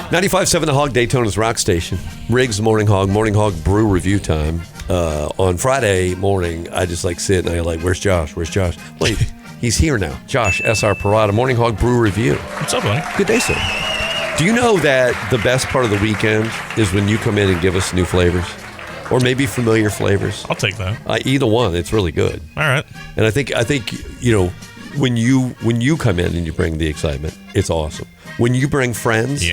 95.7 The Hog, Daytona's rock station. Riggs Morning Hog Brew review time. On Friday morning, I just sit and I where's Josh? Wait, he's here now. Josh, S.R. Parada, Morning Hog Brew review. What's up, buddy? Good day, sir. Do you know that the best part of the weekend is when you come in and give us new flavors? Or maybe familiar flavors? I'll take that. Either one, it's really good. All right. And I think when you come in and you bring the excitement, it's awesome. When you bring friends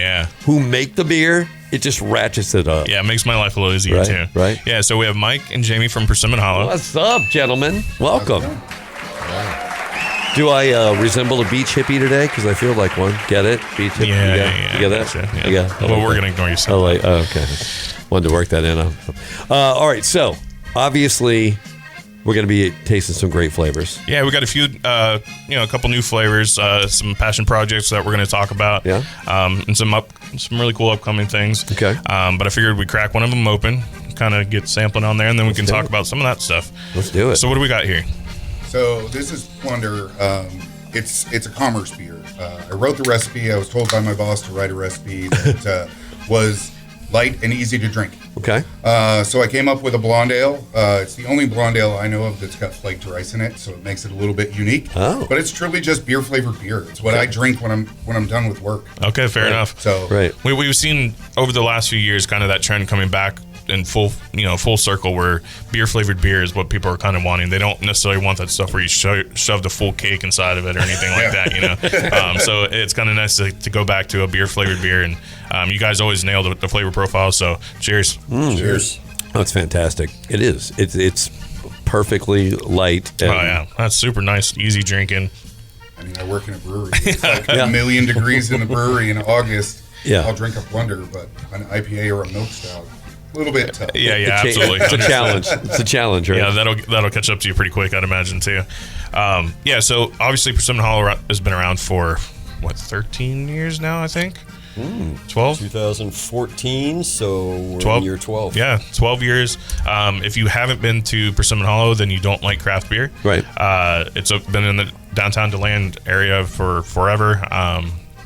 who make the beer, it just ratchets it up. Yeah, it makes my life a little easier, too. Right? Yeah, so we have Mike and Jamie from Persimmon Hollow. What's up, gentlemen? Welcome. Do I resemble a beach hippie today? Because I feel like one. Get it? Beach hippie? Yeah. You get that? Gotcha, Yeah. Well, we're going to ignore you. Okay. Wanted to work that in. All right, so obviously we're going to be tasting some great flavors. Yeah, we got a few, a couple new flavors, some passion projects that we're going to talk about. Yeah. And some really cool upcoming things. Okay. But I figured we'd crack one of them open, kind of get sampling on there, and then we can talk about some of that stuff. Let's do it. So what do we got here? So this is Plunder. It's a commerce beer. I wrote the recipe. I was told by my boss to write a recipe that was light and easy to drink. Okay. So I came up with a blonde ale. It's the only blonde ale I know of that's got flaked rice in it, so it makes it a little bit unique. Oh. But it's truly just beer flavored beer. It's what I drink when I'm done with work. Okay, fair enough. So we've seen over the last few years kind of that trend coming back in full circle, where beer flavored beer is what people are kind of wanting. They don't necessarily want that stuff where you shove the full cake inside of it or anything like that, So it's kind of nice to go back to a beer flavored beer, and you guys always nail the flavor profile. So cheers. Cheers. That's fantastic. It is. It's perfectly light. And that's super nice, easy drinking. I mean, I work in a brewery. It's like a million degrees in the brewery in August. Yeah. I'll drink a Plunder, but an IPA or a milk stout, a little bit tough. Yeah, absolutely. It's a challenge. It's a challenge, right? Yeah, that'll catch up to you pretty quick, I'd imagine, too. So obviously Persimmon Hollow has been around for, 13 years now, I think? 12? 2014, so we're 12? in year 12. Yeah, 12 years. If you haven't been to Persimmon Hollow, then you don't like craft beer. Right. It's been in the downtown DeLand area for forever.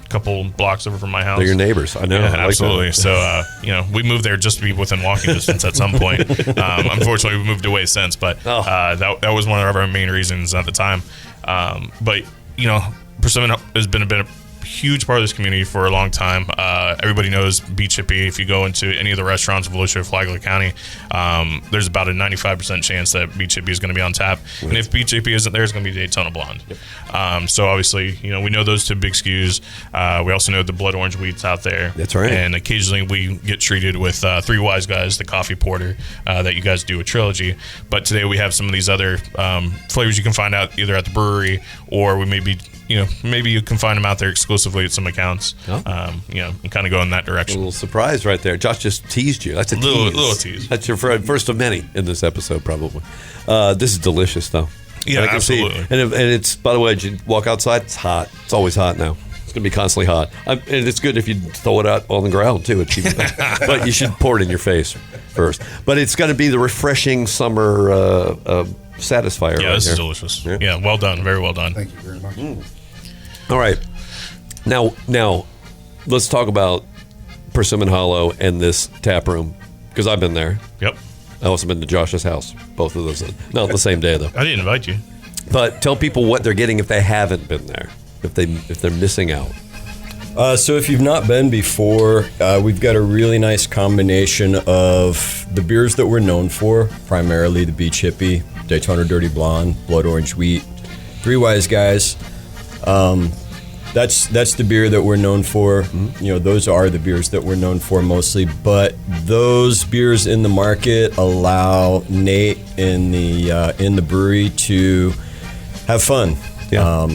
Couple blocks over from my house. They're your neighbors. I know. Yeah, I absolutely. Like So, we moved there just to be within walking distance at some point. Unfortunately, we moved away since, but that was one of our main reasons at the time. But Persimmon has been a huge part of this community for a long time. Everybody knows Beach Hippie. If you go into any of the restaurants of Volusia, Flagler County, there's about a 95% chance that Beach Hippie is going to be on tap. Right. And if Beach Hippie isn't there, it's going to be Daytona Blonde. Yep. So obviously, we know those two big SKUs. We also know the Blood Orange Wheat's out there. That's right. And occasionally we get treated with Three Wise Guys, the coffee porter that you guys do a trilogy. But today we have some of these other flavors you can find out either at the brewery, or we maybe you can find them out there exclusively at some accounts. And kind of go in that direction. A little surprise right there. Josh just teased you. That's a little tease. That's your first of many in this episode, probably. This is delicious, though. Yeah, absolutely. And it's, by the way, as you walk outside, it's hot. It's always hot now. It's going to be constantly hot. And it's good if you throw it out on the ground, too. But you should pour it in your face first. But it's going to be the refreshing summer satisfier. Yeah, this is delicious. Yeah, well done. Very well done. Thank you very much. All right. Now, let's talk about Persimmon Hollow and this tap room, because I've been there. Yep. I also been to Josh's house. Both of those, not the same day though. I didn't invite you. But tell people what they're getting if they haven't been there, if they're missing out. So if you've not been before, we've got a really nice combination of the beers that we're known for, primarily the Beach Hippie, Daytona Dirty Blonde, Blood Orange Wheat, Three Wise Guys. That's the beer that we're known for. Those are the beers that we're known for mostly. But those beers in the market allow Nate in the brewery to have fun. Yeah.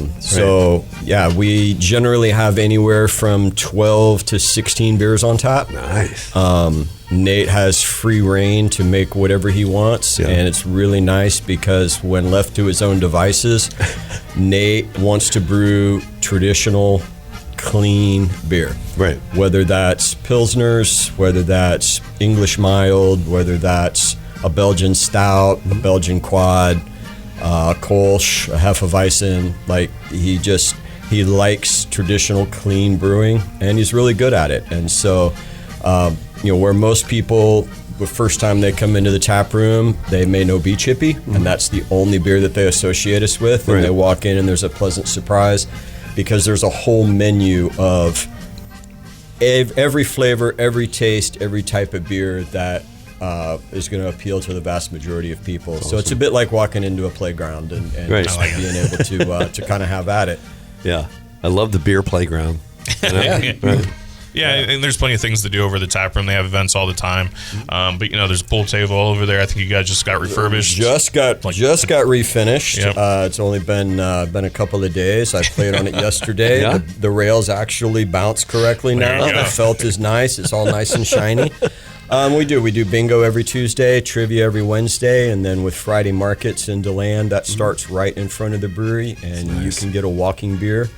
We generally have anywhere from 12 to 16 beers on tap. Nice. Nate has free reign to make whatever he wants, and it's really nice because when left to his own devices, Nate wants to brew traditional, clean beer. Right. Whether that's Pilsners, whether that's English mild, whether that's a Belgian stout, a Belgian quad, Kolsch, a Hefeweizen. Like, He likes traditional clean brewing, and he's really good at it. And so, where most people, the first time they come into the tap room, they may know Beach Hippie, and that's the only beer that they associate us with. And they walk in, and there's a pleasant surprise because there's a whole menu of every flavor, every taste, every type of beer that is going to appeal to the vast majority of people. So it's a bit like walking into a playground and just being able to kind of have at it. Yeah, I love the beer playground. Yeah, and there's plenty of things to do over the tap room. They have events all the time. But there's a pool table all over there. I think you guys just got refurbished. Just got refinished. Yep. It's only been a couple of days. I played on it yesterday. Yeah? The rails actually bounce correctly now. The felt is nice. It's all nice and shiny. We do bingo every Tuesday, trivia every Wednesday, and then with Friday markets in DeLand, that starts right in front of the brewery, and you can get a walking beer.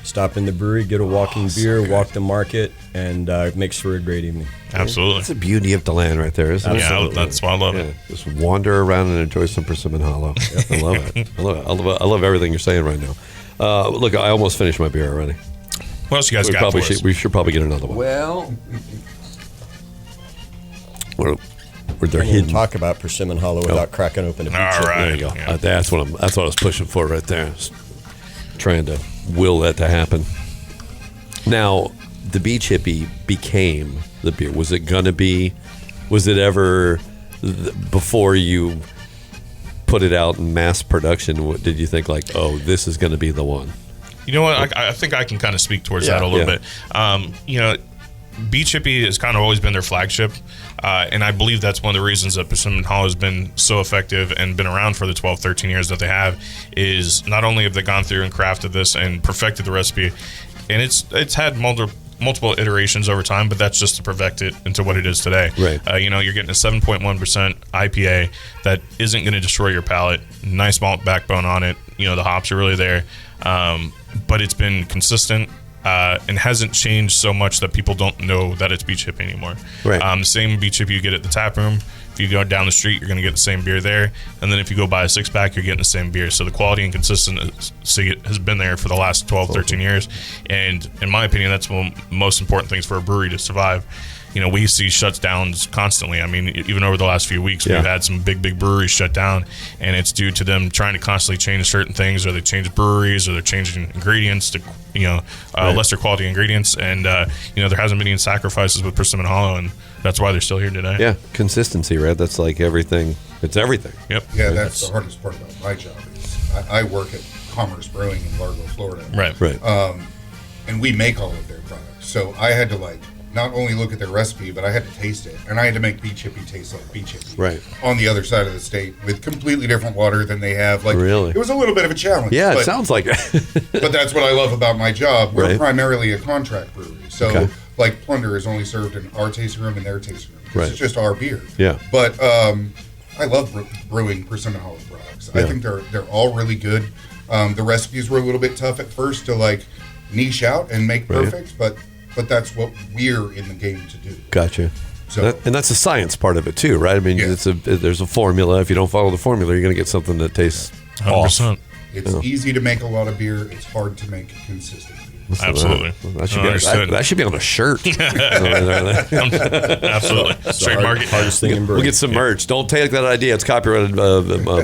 Stop in the brewery, get a walking beer, walk the market, and it makes for a great evening. Absolutely. That's the beauty of DeLand right there, isn't it? Yeah, that's why I love it. Just wander around and enjoy some Persimmon Hollow. I love it. I love everything you're saying right now. Look, I almost finished my beer already. What else you guys got for us? We should probably get another one. Well, Where they're I hidden. didn't talk about Persimmon Hollow without cracking open a beach. All right. There you go. Yeah. That's what I was pushing for right there. Just trying to will that to happen. Now, the Beach Hippie became the beer. Was it gonna be? Was it ever before you put it out in mass production? What did you think? Like, oh, this is gonna be the one? You know what? I think I can kind of speak towards that a little bit. Beach Hippie has kind of always been their flagship, and I believe that's one of the reasons that Persimmon Hollow has been so effective and been around for the 12, 13 years that they have, is not only have they gone through and crafted this and perfected the recipe, and it's had multiple iterations over time, but that's just to perfect it into what it is today. Right. You're getting a 7.1% IPA that isn't going to destroy your palate. Nice malt backbone on it. The hops are really there, but it's been consistent. And hasn't changed so much that people don't know that it's Beach Hippie anymore. Right. The same Beach Hippie you get at the tap room. If you go down the street, you're going to get the same beer there. And then if you go buy a six-pack, you're getting the same beer. So the quality and consistency has been there for the last 12, 13 years. And in my opinion, that's one of the most important things for a brewery to survive. We see shutdowns constantly. I mean, even over the last few weeks, we've had some big breweries shut down, and it's due to them trying to constantly change certain things, or they change breweries, or they're changing ingredients to, lesser quality ingredients. And, there hasn't been any sacrifices with Persimmon Hollow, and that's why they're still here today. Yeah, consistency, right? That's like everything. It's everything. Yep. Yeah, that's the hardest part about my job. Is I work at Commerce Brewing in Largo, Florida. Right. And we make all of their products. So I had to not only look at their recipe, but I had to taste it, and I had to make Beach Hippie taste like Beach Hippie. Right. On the other side of the state with completely different water than they have. Really? It was a little bit of a challenge. Yeah, it sounds like it. But that's what I love about my job. We're Right. primarily a contract brewery. So, Plunder is only served in our tasting room and their tasting room. Right. It's just our beer. Yeah. But I love brewing Persimmon Hollow products. I think they're all really good. The recipes were a little bit tough at first to niche out and make perfect, but that's what we're in the game to do. Gotcha. So, And that's the science part of it too, right? I mean, there's a formula. If you don't follow the formula, you're going to get something that tastes 100%. off. it's easy to make a lot of beer. It's hard to make consistent beer. Absolutely. That should be on a shirt. Absolutely. Straight market. Hardest thing in brewing. We'll get some merch. Don't take that idea. It's copyrighted.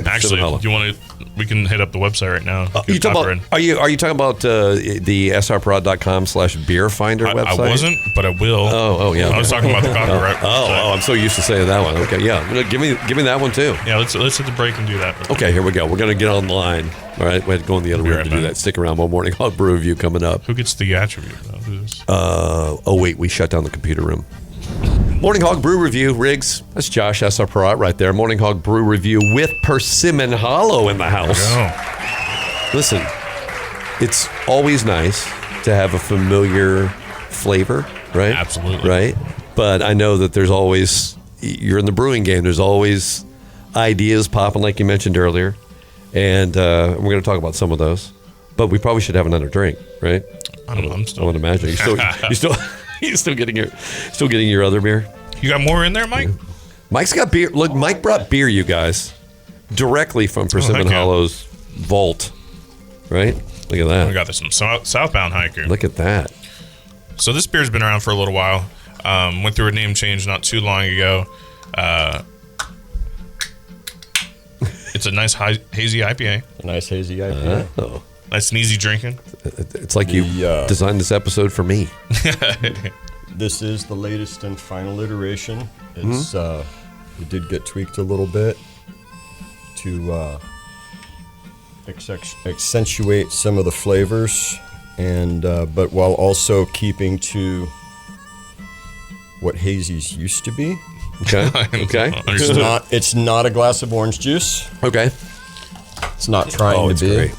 Actually, Hollow. do you want to? We can hit up the website right now. You talking about, are you talking about the srprod.com/beer finder website? I wasn't, but I will. Oh, yeah. I was talking about the copyright. Oh, I'm so used to saying that one. Okay, yeah. Give me that one too. Yeah, let's hit the break and do that. Okay, here we go. We're gonna get online. All right, we had to go in the other room to do that. Stick around. More Morning Hog Brew Review coming up. Who gets the attribute though? Who's... Oh wait, we shut down the computer room. Morning Hog Brew Review, Riggs. That's Josh S.R. Perrott right there. Morning Hog Brew Review with Persimmon Hollow in the house. Listen, it's always nice to have a familiar flavor, right? Absolutely. Right? But I know that there's always, you're in the brewing game, there's always ideas popping like you mentioned earlier. And we're going to talk about some of those. But we probably should have another drink, right? I don't know. I'm still. I would imagine. You still getting your other beer? You got more in there, Mike? Mike's got beer. Look, Mike brought beer, you guys, directly from Persimmon heck yeah. Hollow's vault, right? Look at that. We got this from Southbound Hiker. Look at that. So this beer's been around for a little while. Went through a name change not too long ago. It's a nice hazy IPA. A nice hazy IPA. Oh. Nice and easy drinking. It's like you designed this episode for me. This is the latest and final iteration. It's it did get tweaked a little bit to accentuate some of the flavors, and but while also keeping to what hazies used to be. Okay. Okay. It's not a glass of orange juice. Okay. It's not trying to be. Great.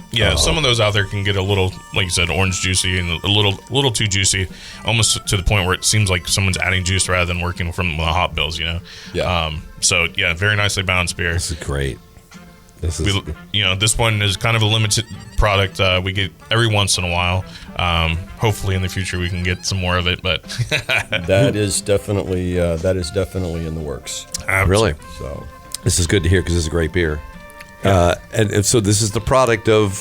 Yeah, some of those out there can get a little, like you said, orange juicy and a little too juicy, almost to the point where it seems like someone's adding juice rather than working from the hop bills, you know. Yeah. So yeah, very nicely balanced beer. This is great. This one is kind of a limited product. We get every once in a while. Hopefully in the future we can get some more of it, but that is definitely in the works. Really? So this is good to hear because it's a great beer. And so this is the product of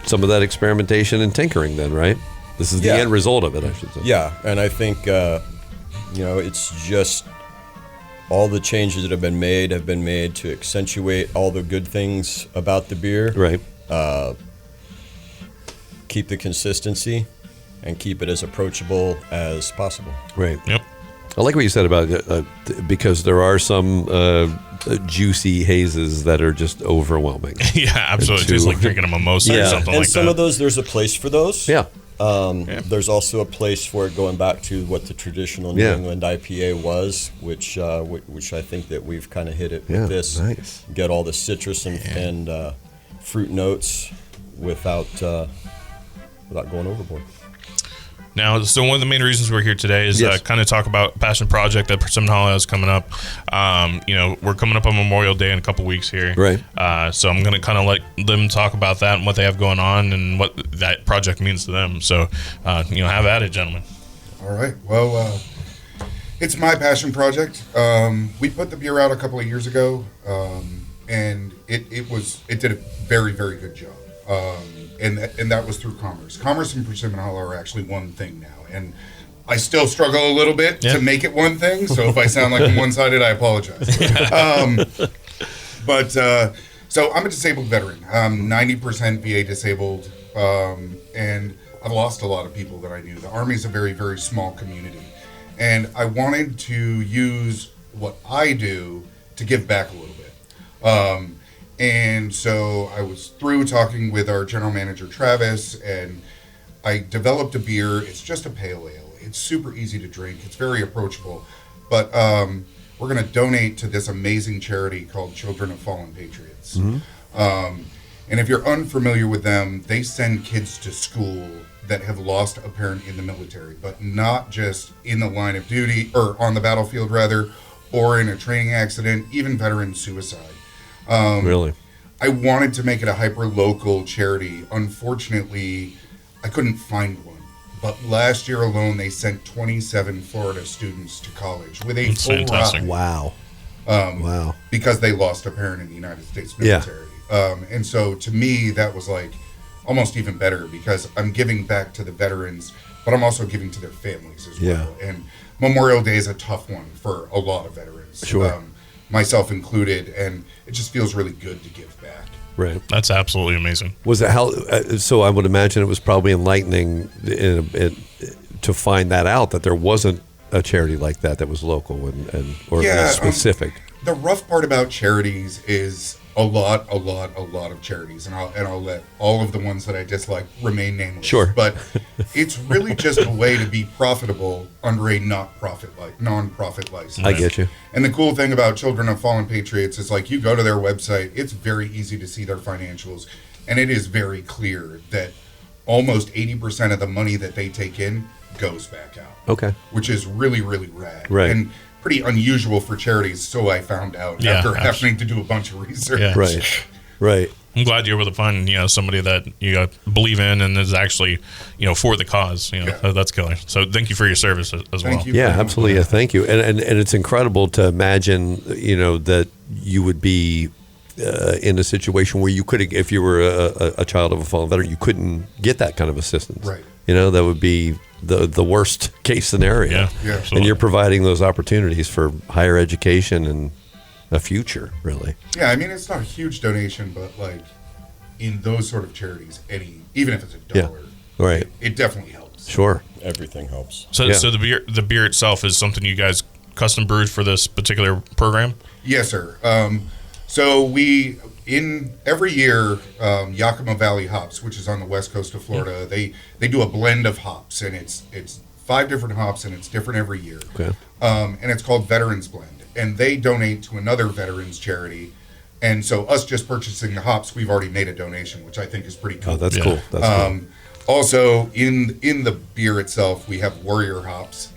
some of that experimentation and tinkering then, right? This is the end result of it, I should say. Yeah, and I think, it's just all the changes that have been made to accentuate all the good things about the beer. Right. Keep the consistency and keep it as approachable as possible. Right. Yep. I like what you said about because there are some juicy hazes that are just overwhelming. Yeah, absolutely. It tastes like drinking a mimosa or something like that. And some of those, there's a place for those. Yeah. There's also a place for it going back to what the traditional New England IPA was, which I think that we've kind of hit it with this. Nice. Get all the citrus and fruit notes without going overboard. Now, so one of the main reasons we're here today is kind of talk about passion project that Persimmon Hollow has coming up. We're coming up on Memorial Day in a couple weeks here. Right. So I'm going to kind of let them talk about that and what they have going on and what that project means to them. So, have at it, gentlemen. All right. Well, it's my passion project. We put the beer out a couple of years ago, and it did a very, very good job. And that was through Commerce. Commerce and Persimmon Hollow are actually one thing now, and I still struggle a little bit to make it one thing. So if I sound like I'm one-sided, I apologize. So I'm a disabled veteran. 90% VA disabled, and I've lost a lot of people that I knew. The Army's a very, very small community, and I wanted to use what I do to give back a little bit. And so I was through talking with our general manager, Travis, and I developed a beer. It's just a pale ale. It's super easy to drink. It's very approachable. But we're going to donate to this amazing charity called Children of Fallen Patriots. Mm-hmm. And if you're unfamiliar with them, they send kids to school that have lost a parent in the military, but not just in the line of duty, or on the battlefield, rather, or in a training accident, even veteran suicide. Really? I wanted to make it a hyper-local charity. Unfortunately, I couldn't find one. But last year alone, they sent 27 Florida students to college with a That's full fantastic. ride. Wow. Wow. Because they lost a parent in the United States military. And so to me, that was like almost even better because I'm giving back to the veterans, but I'm also giving to their families as well. And Memorial Day is a tough one for a lot of veterans. Sure. Myself included, and it just feels really good to give back. Right. That's absolutely amazing. Was it how? So I would imagine it was probably enlightening to find that out that there wasn't a charity like that was local or specific. The rough part about charities is a lot of charities, and I'll let all of the ones that I dislike remain nameless. Sure. But it's really just a way to be profitable under a non-profit license. I get you. And the cool thing about Children of Fallen Patriots is, like, you go to their website, it's very easy to see their financials, and it is very clear that almost 80% of the money that they take in goes back out. Okay. Which is really, really rad. Right. And pretty unusual for charities, so I found out after having to do a bunch of research. Yeah. Right. I'm glad you're able to find somebody that you believe in and is actually for the cause. That's killer. So thank you for your service as well. Thank you. Yeah, absolutely. Thank you. And it's incredible to imagine that you would be in a situation where you could, if you were a child of a fallen veteran, you couldn't get that kind of assistance. Right. That would be the worst case scenario. Yeah. Absolutely. And you're providing those opportunities for higher education and a future, really. Yeah, I mean, it's not a huge donation, but like in those sort of charities, even if it's $1, Right. it definitely helps. Sure. Everything helps. So, Yeah. so the beer itself is something you guys custom brewed for this particular program? Yes, sir. So we every year Yakima Valley Hops, which is on the west coast of Florida, they do a blend of hops, and it's 5 different hops, and it's different every year. Okay. And it's called Veterans Blend, and they donate to another veterans charity. And so us just purchasing the hops, we've already made a donation, which I think is pretty cool. Oh, that's cool. That's cool. Also, in the beer itself, we have Warrior hops.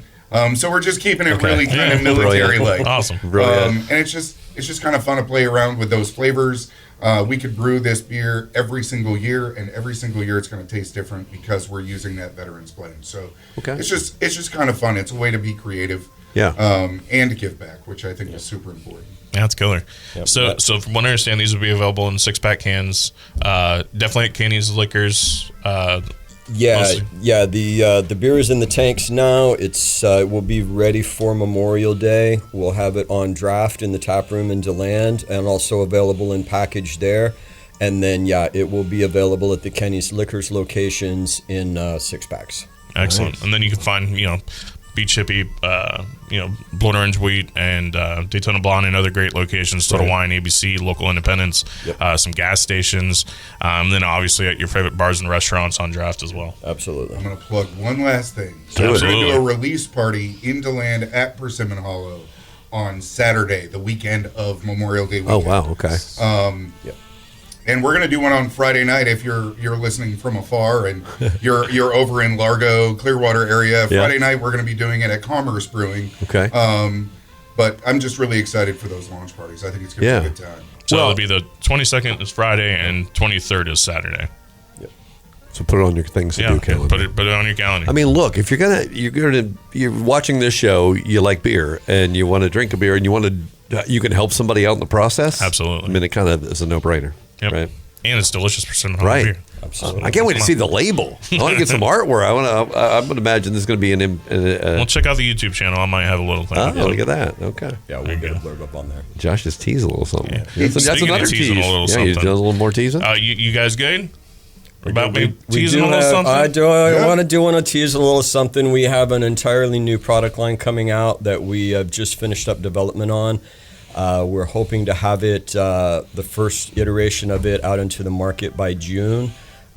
So we're just keeping it really kind of military-like. Awesome. Brilliant. And it's just kind of fun to play around with those flavors. We could brew this beer every single year, and every single year it's going to taste different because we're using that Veterans Blend. So it's just kind of fun. It's a way to be creative, and to give back, which I think is super important. Yeah, it's killer. Yep. So from what I understand, these will be available in 6-pack cans. Definitely at Kenny's Liquors. Mostly. The beer is in the tanks now. It will be ready for Memorial Day. We'll have it on draft in the tap room in DeLand, and also available in package there. And then it will be available at the Kenny's Liquors locations in 6-packs. Excellent. Nice. And then you can find Beach Hippie, Blood Orange Wheat, and Daytona Blonde, and other great locations. Total Wine, ABC, local independents, some gas stations, and then obviously at your favorite bars and restaurants on draft as well. Absolutely. I'm going to plug one last thing. So Do we're it. going to do a Absolutely. release party in DeLand at Persimmon Hollow on Saturday, the weekend of Memorial Day Oh, weekend. wow. Okay. And we're going to do one on Friday night if you're listening from afar and you're over in Largo, Clearwater area. Friday night we're going to be doing it at Commerce Brewing. Okay. But I'm just really excited for those launch parties. I think it's going to be a good time. So Well- it'll be the 22nd is Friday and 23rd is Saturday. So put it on your things to do, calendar. put it on your calendar. I mean, look, if you're watching this show, you like beer, and you want to drink a beer, and you can help somebody out in the process. Absolutely. I mean, it kind of is a no-brainer, Yep. right? And it's delicious Persimmon Right. beer. Absolutely. I can't wait to see the label. I want to get some artwork. I would imagine this is going to be Well, check out the YouTube channel. I might have a little thing. oh, look at that. Okay. Yeah, we'll get a blurb up on there. Josh just teased a little something. Yeah. That's Speaking of another teasing tease. a little Yeah, you something. does a little more teasing. You guys good? About me We teasing do a little have- something? I want to tease a little something. We have an entirely new product line coming out that we have just finished up development on. We're hoping to have it, the first iteration of it, out into the market by June.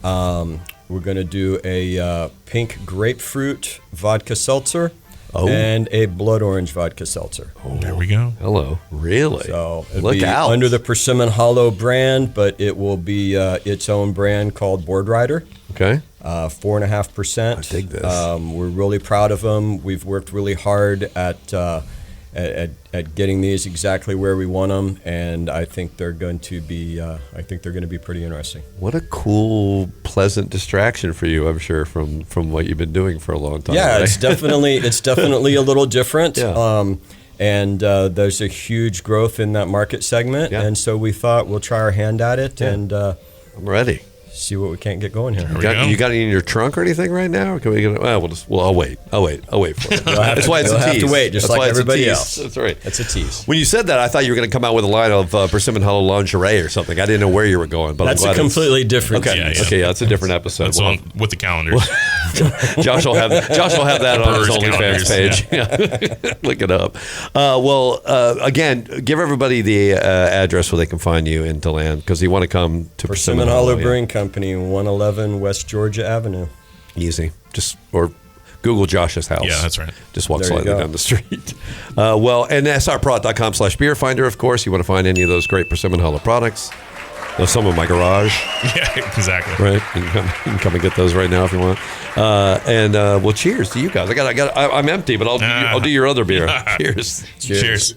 We're going to do a pink grapefruit vodka seltzer and a blood orange vodka seltzer. There we go. Hello. Really? So it'll Look be out. under the Persimmon Hollow brand, but it will be its own brand called Board Rider. Okay. 4.5%. I dig this. We're really proud of them. We've worked really hard at getting these exactly where we want them, and I think they're going to be. I think they're going to be pretty interesting. What a cool, pleasant distraction for you, I'm sure, from what you've been doing for a long time. Yeah, right? it's definitely a little different. Yeah. And there's a huge growth in that market segment, Yeah. and so we thought we'll try our hand at it and I'm ready. see what we can't get going here. we go. You got any in your trunk or anything right now? Or can we get? I'll wait. I'll wait for it. That's why it's you'll a have tease. to wait, just That's like why it's a everybody tease. else. That's right. That's a tease. When you said that, I thought you were going to come out with a line of Persimmon Hollow lingerie or something. I didn't know where you were going, but That's I'm a glad it's- completely different Okay, tease. okay, that's a different episode. That's Well, on with the calendars. Josh will have that on his Brewers OnlyFans calendars, page. Yeah. Look it up. Again, give everybody the address where they can find you in DeLand because you want to come to Persimmon Hollow Brewing Company, 111 West Georgia Avenue. Easy. Or Google Josh's house. Yeah, that's right. Just walk There you slightly go. down the street. And srprod.com/beer finder, of course. You want to find any of those great Persimmon Hollow products. There's some in my garage, Yeah, exactly. right? You can come and get those right now if you want. Well, cheers to you guys. I'm empty, but I'll do your other beer. Cheers. Cheers.